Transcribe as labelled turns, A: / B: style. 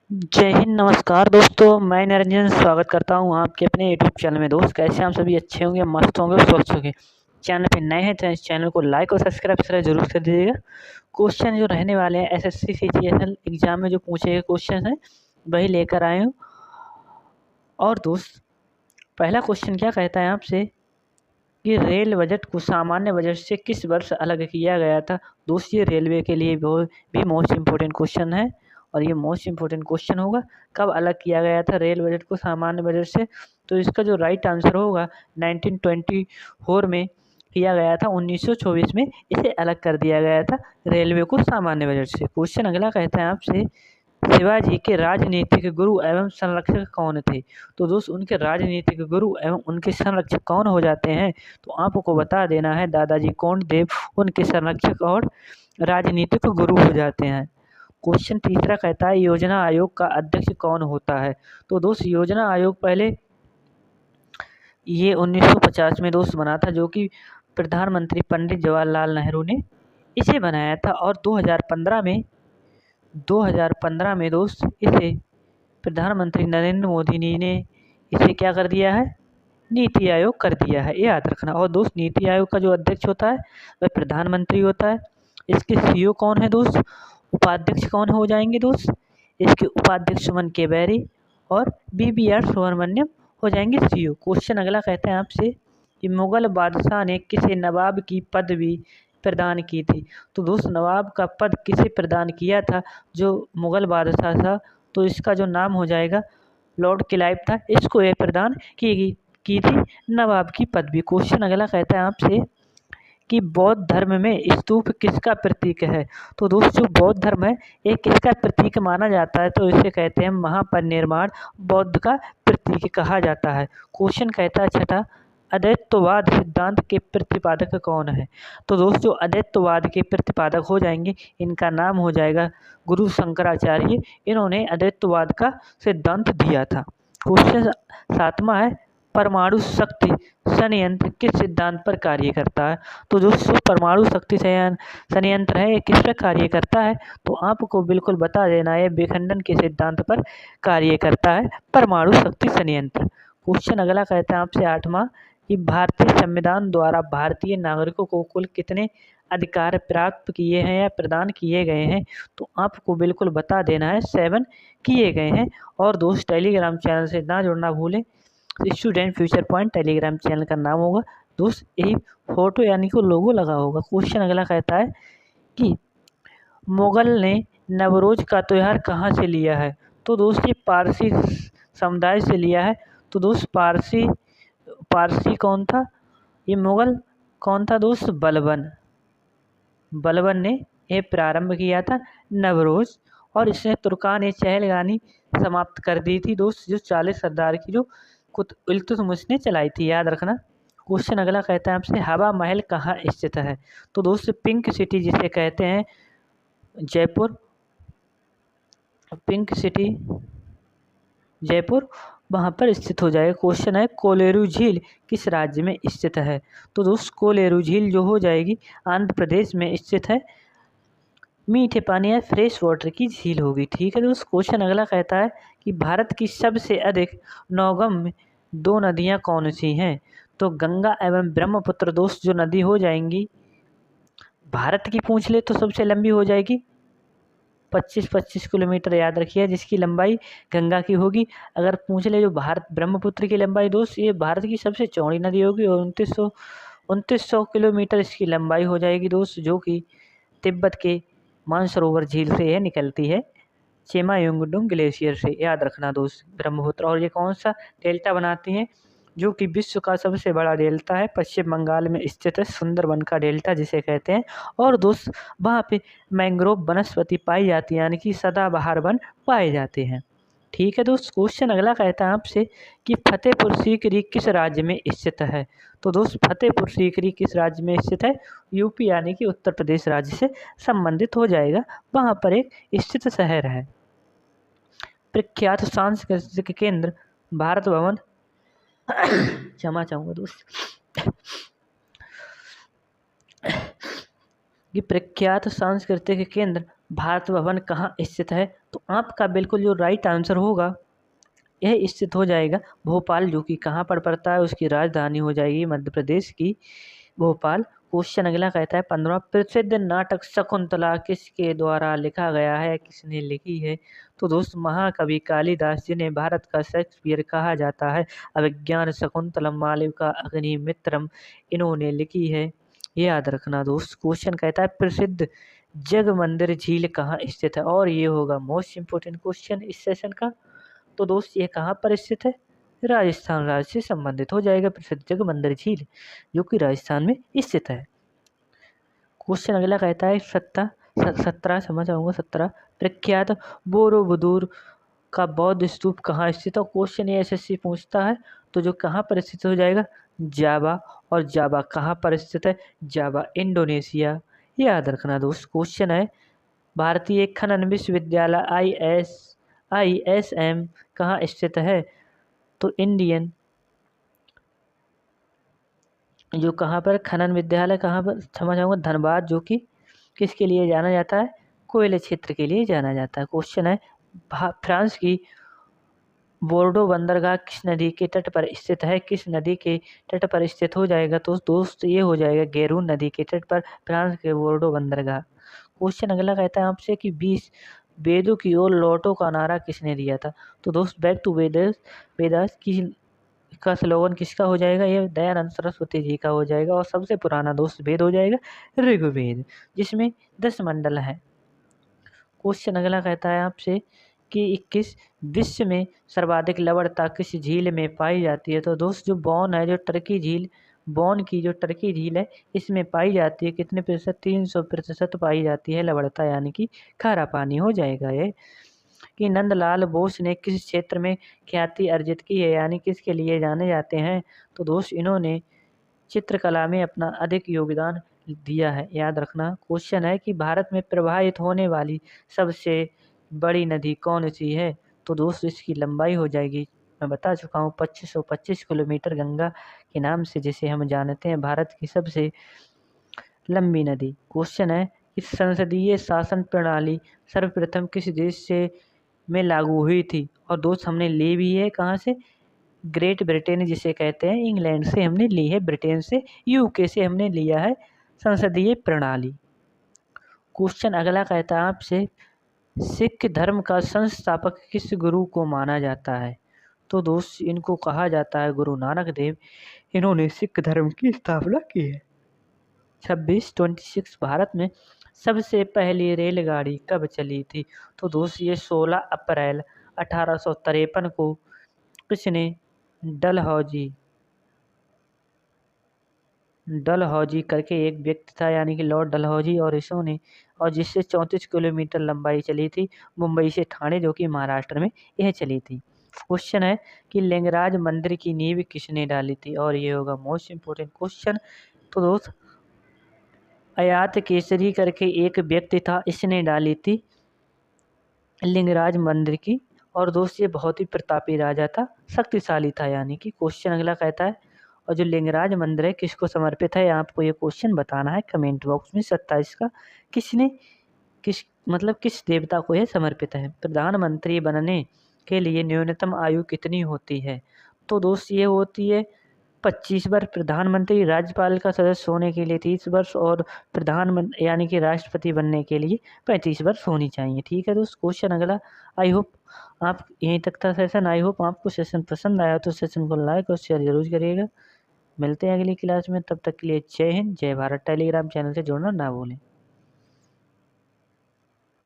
A: जय हिंद, नमस्कार दोस्तों। मैं निरंजन स्वागत करता हूं आपके अपने यूट्यूब चैनल में। दोस्त, कैसे हम सभी अच्छे होंगे, मस्त होंगे, स्वस्थ होंगे। चैनल पे नए हैं तो इस चैनल को लाइक और सब्सक्राइब जरूर कर दीजिएगा। क्वेश्चन जो रहने वाले हैं एसएससी सीजीएल एग्जाम में जो पूछे गए क्वेश्चन हैं वही लेकर आए हूँ। और दोस्त, पहला क्वेश्चन क्या कहता है आपसे कि रेल बजट को सामान्य बजट से किस वर्ष अलग किया गया था। दोस्त, ये रेलवे के लिए बहुत भी मोस्ट इम्पोर्टेंट क्वेश्चन है और ये मोस्ट इम्पोर्टेंट क्वेश्चन होगा। कब अलग किया गया था रेल बजट को सामान्य बजट से? तो इसका जो राइट आंसर होगा 1924 में किया गया था। 1924 में इसे अलग कर दिया गया था रेलवे को सामान्य बजट से। क्वेश्चन अगला कहता है आपसे, शिवाजी के राजनीतिक गुरु एवं संरक्षक कौन थे? तो दोस्त, उनके राजनीतिक गुरु एवं उनके संरक्षक कौन हो जाते हैं? तो आपको बता देना है दादाजी कोंडदेव उनके संरक्षक और राजनीतिक गुरु हो जाते हैं। क्वेश्चन तीसरा कहता है, योजना आयोग का अध्यक्ष कौन होता है? तो दोस्त, योजना आयोग पहले ये 1950 में दोस्त बना था, जो कि प्रधानमंत्री पंडित जवाहरलाल नेहरू ने इसे बनाया था। और 2015 में दोस्त इसे प्रधानमंत्री नरेंद्र मोदी जी ने इसे क्या कर दिया है, नीति आयोग कर दिया है, ये याद रखना। और दोस्त, नीति आयोग का जो अध्यक्ष होता है वह प्रधानमंत्री होता है। इसके सीईओ कौन है दोस्त? उपाध्यक्ष कौन हो जाएंगे दोस्त? इसके उपाध्यक्ष सुमन के बैरी और BBR सुब्रमण्यम हो जाएंगे सीईओ। क्वेश्चन अगला कहते हैं आपसे कि मुगल बादशाह ने किसे नवाब की पदवी प्रदान की थी? तो दोस्त, नवाब का पद किसे प्रदान किया था जो मुगल बादशाह था? तो इसका जो नाम हो जाएगा लॉर्ड क्लाइव था। इसको ये प्रदान की थी नवाब की पदवी। क्वेश्चन अगला कहता है आपसे कि बौद्ध धर्म में स्तूप किसका प्रतीक है? तो दोस्त, जो बौद्ध धर्म है ये किसका प्रतीक माना जाता है? तो इसे कहते हैं महापरिनिर्वाण बौद्ध का प्रतीक कहा जाता है। क्वेश्चन कहता है छठा, अद्वैतवाद सिद्धांत के प्रतिपादक कौन है? तो दोस्त, जो अद्वैतवाद के प्रतिपादक हो जाएंगे इनका नाम हो जाएगा गुरु शंकराचार्य। इन्होंने अद्वैतवाद का सिद्धांत दिया था। क्वेश्चन सातवां है, परमाणु शक्ति संयंत्र किस सिद्धांत पर कार्य करता है? तो दोस्तों, परमाणु शक्ति संयंत्र है ये किस पर कार्य करता है? तो आपको बिल्कुल बता देना है विखंडन के सिद्धांत पर कार्य करता है परमाणु शक्ति संयंत्र। क्वेश्चन अगला कहता है आपसे आठवां कि भारतीय संविधान द्वारा भारतीय नागरिकों को कुल कितने अधिकार प्राप्त किए हैं या प्रदान किए गए हैं? तो आपको बिल्कुल बता देना है 7 किए गए हैं। और दोस्त, टेलीग्राम चैनल से ना जुड़ना भूलें। Student future point Telegram channel का नाम होगा दोस्त, यही फोटो यानी कि लोगो लगा होगा। क्वेश्चन अगला कहता है कि मुगल ने नवरोज का त्यौहार कहाँ से लिया है? तो दोस्त, ये पारसी समुदाय से लिया है। तो दोस्त, पारसी कौन था? ये मुगल कौन था दोस्त? बलबन ने यह प्रारंभ किया था नवरोज। और इसने तुर्कान ए चहलगानी समाप्त कर दी थी दोस्त, जो 40 सरदार की जो इल्तुतमिश ने चलाई थी, याद रखना। क्वेश्चन अगला कहता है आपसे, हवा महल कहाँ स्थित है? तो दोस्त, पिंक सिटी जिसे कहते हैं जयपुर, पिंक सिटी जयपुर वहाँ पर स्थित हो जाएगा। क्वेश्चन है, कोलेरू झील किस राज्य में स्थित है? तो दोस्त, कोलेरू झील जो हो जाएगी आंध्र प्रदेश में स्थित है। मीठे पानी या फ्रेश वाटर की झील होगी। ठीक है दोस्त। क्वेश्चन अगला कहता है कि भारत की सबसे अधिक नौगम्य 2 नदियाँ कौन सी हैं? तो गंगा एवं ब्रह्मपुत्र दोस्त, जो नदी हो जाएंगी भारत की पूछ ले तो सबसे लंबी हो जाएगी 25-25 किलोमीटर, याद रखिए, जिसकी लंबाई गंगा की होगी। अगर पूछ ले जो भारत ब्रह्मपुत्र की लंबाई दोस्त, ये भारत की सबसे चौड़ी नदी होगी और 2900 किलोमीटर इसकी लंबाई हो जाएगी दोस्त, जो कि तिब्बत के मानसरोवर झील से यह निकलती है, चेमायुंगडुंग ग्लेशियर से, याद रखना दोस्त ब्रह्मपुत्र। और ये कौन सा डेल्टा बनाती हैं? जो कि विश्व का सबसे बड़ा डेल्टा है, पश्चिम बंगाल में स्थित है सुंदरबन का डेल्टा जिसे कहते हैं। और दोस्त, वहाँ पे मैंग्रोव वनस्पति पाई जाती है, यानी कि सदाबहार वन पाए जाते हैं। ठीक है दोस्त। क्वेश्चन अगला कहता है आपसे कि फतेहपुर सीकरी किस राज्य में स्थित है? तो दोस्त, फतेहपुर सीकरी किस राज्य में स्थित है? यूपी यानी कि उत्तर प्रदेश राज्य से संबंधित हो जाएगा। वहाँ पर एक स्थित शहर है। प्रख्यात सांस्कृतिक केंद्र भारत भवन क्षमा चाहूँगा दोस्त कि प्रख्यात सांस्कृतिक केंद्र भारत भवन कहाँ स्थित है? तो आपका बिल्कुल जो राइट आंसर होगा यह स्थित हो जाएगा भोपाल, जो कि कहाँ पर पड़ता है, उसकी राजधानी हो जाएगी मध्य प्रदेश की भोपाल। क्वेश्चन अगला कहता है 15 प्रसिद्ध नाटक शकुंतला किसके द्वारा लिखा गया है, किसने लिखी है? तो दोस्त महाकवि कालिदास, जिन्हें भारत का शेक्सपियर कहा जाता है। अभिज्ञान शकुंतलम मालविका अग्निमित्रम, इन्होंने लिखी है। ये याद रखना दोस्त। क्वेश्चन कहता है प्रसिद्ध जग मंदिर झील कहाँ स्थित है, और ये होगा मोस्ट इंपोर्टेंट क्वेश्चन इस सेशन का। तो दोस्त ये कहाँ पर स्थित है? राजस्थान राज्य से संबंधित हो जाएगा प्रसिद्ध जगमंदिर झील, जो कि राजस्थान में स्थित है। क्वेश्चन अगला कहता है 17 प्रख्यात बोरोबुदुर का बौद्ध स्तूप कहाँ स्थित है? क्वेश्चन ये एसएससी पूछता है, तो जो कहाँ पर स्थित हो जाएगा? जावा। और जावा कहाँ पर स्थित है? Java Indonesia. याद रखना दोस्त। क्वेश्चन है भारतीय खनन विश्वविद्यालय ISM कहाँ स्थित है? तो इंडियन जो कहाँ पर खनन विद्यालय कहाँ पर, क्षमा चाहूँगा, धनबाद, जो कि किसके लिए जाना जाता है? कोयले क्षेत्र के लिए जाना जाता है। क्वेश्चन है फ्रांस की बोर्डो बंदरगाह किस नदी के तट पर स्थित है? किस नदी के तट पर स्थित हो जाएगा? तो दोस्त ये हो जाएगा गैरून नदी के तट पर फ्रांस के बोर्डो बंदरगाह। क्वेश्चन अगला कहता है आपसे कि 20 वेदों की ओर लौटो का नारा किसने दिया था? तो दोस्त बैक टू वेदास की का स्लोगन किसका हो जाएगा? ये दयानंद सरस्वती जी का हो जाएगा। और सबसे पुराना दोस्त वेद हो जाएगा ऋग्वेद, जिसमें 10 मंडल है। क्वेश्चन अगला कहता है आपसे कि 21 विश्व में सर्वाधिक लवणता किस झील में पाई जाती है? तो दोस्त जो बॉन है, जो टर्की झील, बॉन की जो टर्की झील है, इसमें पाई जाती है कितने प्रतिशत? 300% पाई जाती है लवणता, यानी कि खारा पानी हो जाएगा ये। कि नंदलाल बोस ने किस क्षेत्र में ख्याति अर्जित की है, यानी किसके लिए जाने जाते हैं? तो दोस्त इन्होंने चित्रकला में अपना अधिक योगदान दिया है। याद रखना। क्वेश्चन है कि भारत में प्रवाहित होने वाली सबसे बड़ी नदी कौन सी है? तो दोस्त इसकी लंबाई हो जाएगी, मैं बता चुका हूँ, 2525 किलोमीटर, गंगा के नाम से जिसे हम जानते हैं, भारत की सबसे लंबी नदी। क्वेश्चन है कि संसदीय शासन प्रणाली सर्वप्रथम किस देश से में लागू हुई थी? और दोस्त हमने ली भी है कहाँ से? ग्रेट ब्रिटेन जिसे कहते हैं, इंग्लैंड से हमने ली है, ब्रिटेन से, यूके से हमने लिया है संसदीय प्रणाली। क्वेश्चन अगला कहता है आपसे सिख धर्म का संस्थापक किस गुरु को माना जाता है? तो दोस्त इनको कहा जाता है गुरु नानक देव। इन्होंने सिख धर्म की स्थापना की है। 26 भारत में सबसे पहली रेलगाड़ी कब चली थी? तो दोस्त ये 16 अप्रैल 1853 को किसने? डलहौजी करके एक व्यक्ति था, यानी कि लॉर्ड डलहौजी, और इसने, और जिससे 34 किलोमीटर लंबाई चली थी मुंबई से ठाणे, जो कि महाराष्ट्र में यह चली थी। क्वेश्चन है कि लिंगराज मंदिर की नींव किसने डाली थी? और ये होगा मोस्ट इम्पोर्टेंट क्वेश्चन। तो दोस्त अयात केसरी करके एक व्यक्ति था, इसने डाली थी लिंगराज मंदिर की। और दोस्त ये बहुत ही प्रतापी राजा था, शक्तिशाली था, यानी कि। क्वेश्चन अगला कहता है और जो लिंगराज मंदिर है किसको समर्पित है? आपको ये क्वेश्चन बताना है कमेंट बॉक्स में। 27 का किसने किस देवता को यह समर्पित है? प्रधानमंत्री बनने के लिए न्यूनतम आयु कितनी होती है? तो दोस्त ये होती है 25 वर्ष। प्रधानमंत्री राज्यपाल का सदस्य होने के लिए 30 वर्ष, और प्रधानमंत्री यानी कि राष्ट्रपति बनने के लिए 35 वर्ष होनी चाहिए। ठीक है दोस्त। क्वेश्चन अगला। आई होप आप यहीं तक था सेशन। आई होप आपको सेशन पसंद आया तो सेशन को लाइक और शेयर जरूर करिएगा। मिलते हैं अगली क्लास में, तब तक के लिए जय हिंद, जय भारत। टेलीग्राम चैनल से जुड़ना ना भूलें।